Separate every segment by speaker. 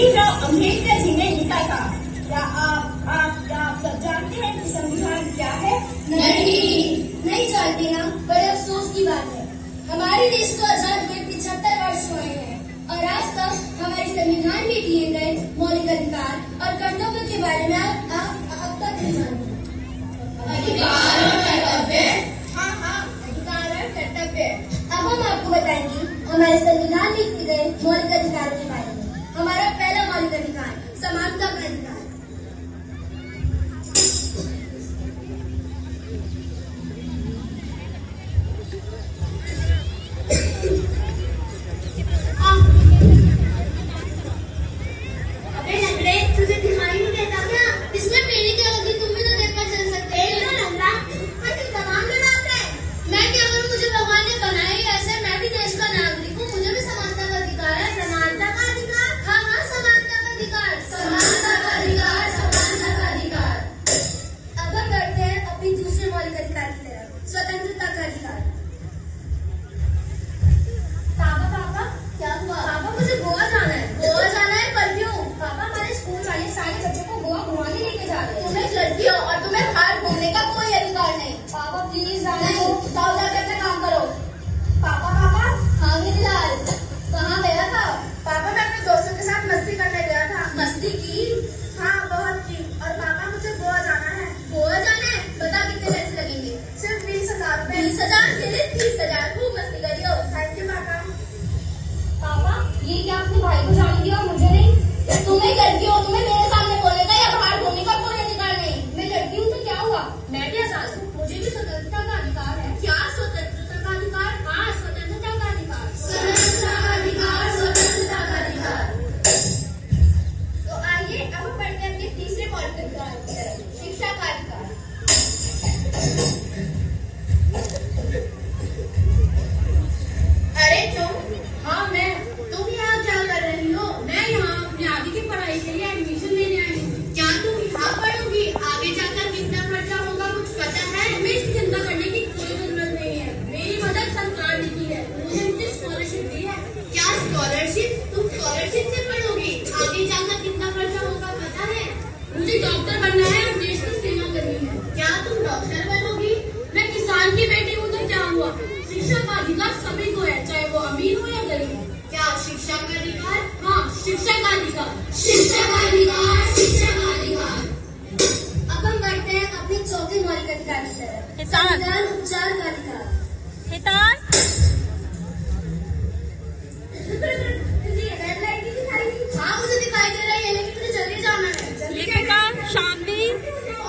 Speaker 1: भीमराव अम्बेडकर जी ने लिखा था। क्या आप सब जानते हैं कि संविधान क्या है?
Speaker 2: नहीं जानते ना, बड़े अफसोस की बात है। हमारे देश को आजाद हुए 75 वर्ष हुए हैं और आज तक हमारे संविधान में दिए गए मौलिक अधिकार और कर्तव्य के बारे में अब तक नहीं जानते।
Speaker 1: अधिकार और कर्तव्य? हाँ, अधिकार और कर्तव्य।
Speaker 2: अब हम आपको बताएंगे हमारे संविधान में दिए गए मौलिक अधिकारों के बारे में। हमारा पहला मौलिक अधिकार समानता का अधिकार। तुझे दिखाई नहीं देता क्या? इसमें मेरी क्या होगी? तुम भी तो देखकर चल सकते हो। जवान बनाते हैं। मैं क्या करूँ? मुझे भगवान ने बनाया ही ऐसे। मैं भी देश का नागरिक हूँ, मुझे भी समानता का अधिकार है। समानता का अधिकार? हाँ, समानता का अधिकार। समानता का अधिकार, समानता का अधिकार। अब हम बढ़ते हैं अपनी दूसरे मौलिक अधिकार की तरफ, स्वतंत्रता का अधिकार। पापा क्या हुआ? पापा मुझे गोवा जाना है। गोवा जाना है? पर क्यों? पापा हमारे स्कूल वाले सारे बच्चों को गोवा घुमाने लेके जा रहे हैं। तुम एक लड़की हो और तुम्हें बाहर घूमने का कोई अधिकार नहीं। पापा प्लीज जाना है। जाओ जाकर अपना काम करो। पापा हाँ गिरिलाल, कहाँ गया था?
Speaker 1: पापा मैं अपने दोस्तों के साथ मस्ती करने गया था।
Speaker 2: मस्ती की?
Speaker 1: हाँ, बहुत की। और पापा मुझे गोवा जाना है।
Speaker 2: गोवा जाना है? बता कितने पैसे लगेंगे?
Speaker 1: सिर्फ 20,000 रुपए।
Speaker 2: 20,000 के लिए 30,000। खूब मस्ती करियो।
Speaker 1: थैंक यू पापा।
Speaker 2: पापा ये क्या अपने भाई को जाने दिया और मुझे नहीं? तुम एक लड़की हो, तुम्हें मेरे सामने बोलने का या बाहर घूमने का कोई अधिकार नहीं। मैं लड़की हूँ तो क्या हुआ? मैं भी आजाद हूँ, मुझे भी स्वतंत्रता का अधिकार है। क्या स्वतंत्रता का अधिकार? हाँ, स्वतंत्रता का अधिकार। स्वतंत्रता का अधिकार, स्वतंत्रता का अधिकार।
Speaker 1: तो आइए अब हम बढ़ते हैं अपने तीसरे मौलिक अधिकार की तरफ, शिक्षा का अधिकार। अरे तुम?
Speaker 2: हाँ मैं।
Speaker 1: तुम यहाँ क्या कर रही हो?
Speaker 2: मैं यहाँ अपनी आगे की पढ़ाई के लिए एडमिशन लेने आई हूँ।
Speaker 1: क्या तुम यहाँ पढ़ोगी? आगे जाकर कितना खर्चा होगा कुछ पता है?
Speaker 2: हमें इसकी चिंता करने की कोई जरूरत नहीं है। मेरी मदद सरकार ने की है, मुझे उनकी स्कॉलरशिप दी है।
Speaker 1: क्या स्कॉलरशिप? तुम स्कॉलरशिप से पढ़ोगी? आगे जाकर कितना खर्चा होगा पता है?
Speaker 2: मुझे डॉक्टर बनना है और देश की सेवा करनी है।
Speaker 1: क्या तुम डॉक्टर बनोगी?
Speaker 2: मैं किसान की बेटी हूँ तो क्या हुआ? शिक्षा का अधिकार सभी को है, चाहे वो अमीर हो या गरीब हो।
Speaker 1: क्या शिक्षा का अधिकार?
Speaker 2: हाँ, शिक्षा का अधिकार।
Speaker 1: शिक्षा का अधिकार, शिक्षा का अधिकार।
Speaker 2: अब हम बढ़ते हैं अपने चौथे मौलिक अधिकार की तरफ, संविधान उपचार का अधिकार।
Speaker 1: हाँ, मुझे दिखाई दे रहा है, लेकिन मुझे जल्दी जाना है।
Speaker 2: शांति।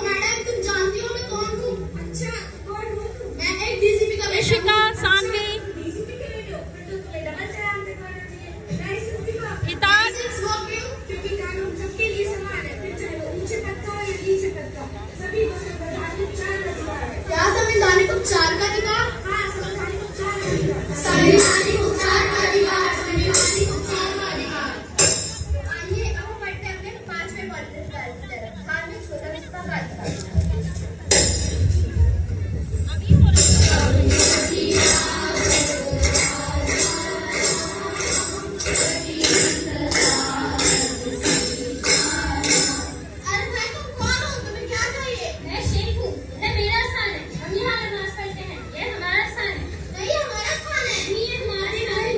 Speaker 1: मैडम तुम जानती हो मैं कौन हूँ? अच्छा, कौन हूँ? मैं एक डीसीपी का
Speaker 2: ऋषिका, सानवी,
Speaker 1: डीसीपी के बेटे हो, फिर तो तुम्हें डबल चांस दिखाना चाहिए। मैं इस डीसीपी का
Speaker 2: हिताज।
Speaker 1: लाइसेंस हो क्यों? क्योंकि कानून सबके लिए समान है, फिर चाहे वो ऊंचे पद का हो या नीचे पद का, सभी को संवैधानिक उपचार का अधिकार है।
Speaker 2: क्या संवैधानिक उपचार का अधिकार?
Speaker 1: हाँ, संवैधानिक उपचार का अधिकार।
Speaker 2: संवैधानिक उपचार का अधिकार, संवैधानिक उपचार का अधिकार।
Speaker 1: तो आइए अब हम बढ़ते हैं अपने पांचवें मौलिक अधिकार की तरफ, धार्मिक स्वतंत्रता का अधिकार। अरे भाई तुम कौन हो? तुम्हें क्या चाहिए?
Speaker 2: मैं शेख हूँ, यह मेरा स्थान है। हम यहाँ नमाज पढ़ते हैं, यह हमारा स्थान है।
Speaker 1: नहीं, हमारा स्थान है।
Speaker 2: नहीं, ये हमारे स्थान है।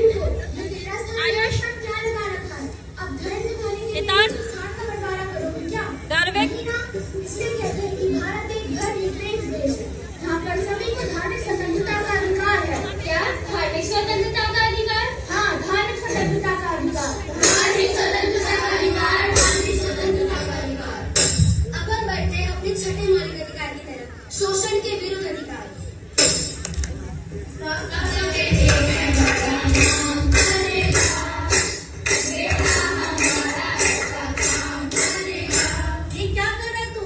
Speaker 1: ये तेरा स्थान है, इसका क्या लगा रखा है? अब धर्म में करेंगे
Speaker 2: हिताज।
Speaker 1: तो स्थान का बंटवारा करोगे क्या?
Speaker 2: धार्मिक।
Speaker 1: नहीं ना, इसलिए कहते हैं कि भारत एक धर्मनिरपेक्ष देश है, जहाँ पर सभी को धार्मिक स्वतंत्रता का अधिकार है।
Speaker 2: क्या धार्मिक स्वतंत्रता का अधिकार?
Speaker 1: हाँ, धार्मिक स्वतंत्रता का अधिकार।
Speaker 2: धार्मिक स्वतंत्रता का अधिकार, धार्मिक स्वतंत्रता का अधिकार। अब हम बढ़ते हैं अपने छठे मौलिक अधिकार की तरफ, शोषण के विरुद्ध अधिकार। ये क्या कर रहा है तू?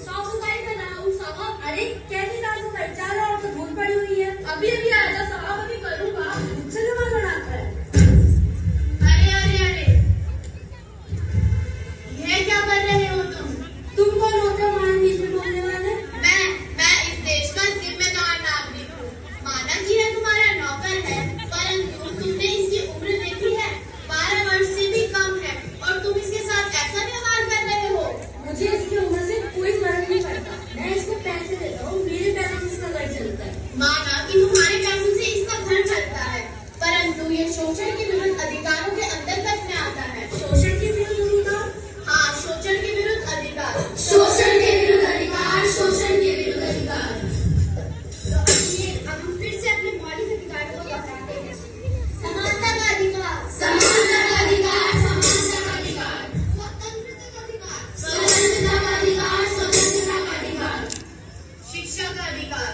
Speaker 2: साफ सफाई कर रहा हूँ साहब। अरे कैसी साफ सफाई? चारों ओर तो धूल पड़ी हुई है। अभी अभी आया साहब, अभी करूँगा। चलो मैं बनाता है।
Speaker 1: अरे ये क्या कर रहे हो तुम?
Speaker 2: तुम कौन होते हो हमारे बीच में बोलने वाले?
Speaker 1: मैं इस देश का जिम्मेदार नागरिक हूँ। माना कि यह तुम्हारा नौकर है, परंतु तुमने इसकी उम्र देखी है? 12 वर्ष से भी कम है और तुम इसके पैसे देता हूँ, मेरे पैसों से इसका घर चलता है।
Speaker 2: माना कि तुम्हारे पैसों से इसका घर चलता है, परंतु ये शोषण के विरुद्ध अधिकारों के अंतर्गत में आता है।
Speaker 1: शोषण के विरुद्ध अधिकार?
Speaker 2: हाँ, शोषण के विरुद्ध अधिकार।
Speaker 1: शोषण के विरुद्ध अधिकार, शोषण के विरुद्ध अधिकार।
Speaker 2: तो अब हम फिर से अपने मौलिक अधिकारों को बताते हैं। समानता का अधिकार,
Speaker 1: समानता का अधिकार, समानता का अधिकार।
Speaker 2: स्वतंत्रता का अधिकार,
Speaker 1: स्वतंत्रता का अधिकार, स्वतंत्रता का अधिकार।
Speaker 2: शिक्षा का अधिकार,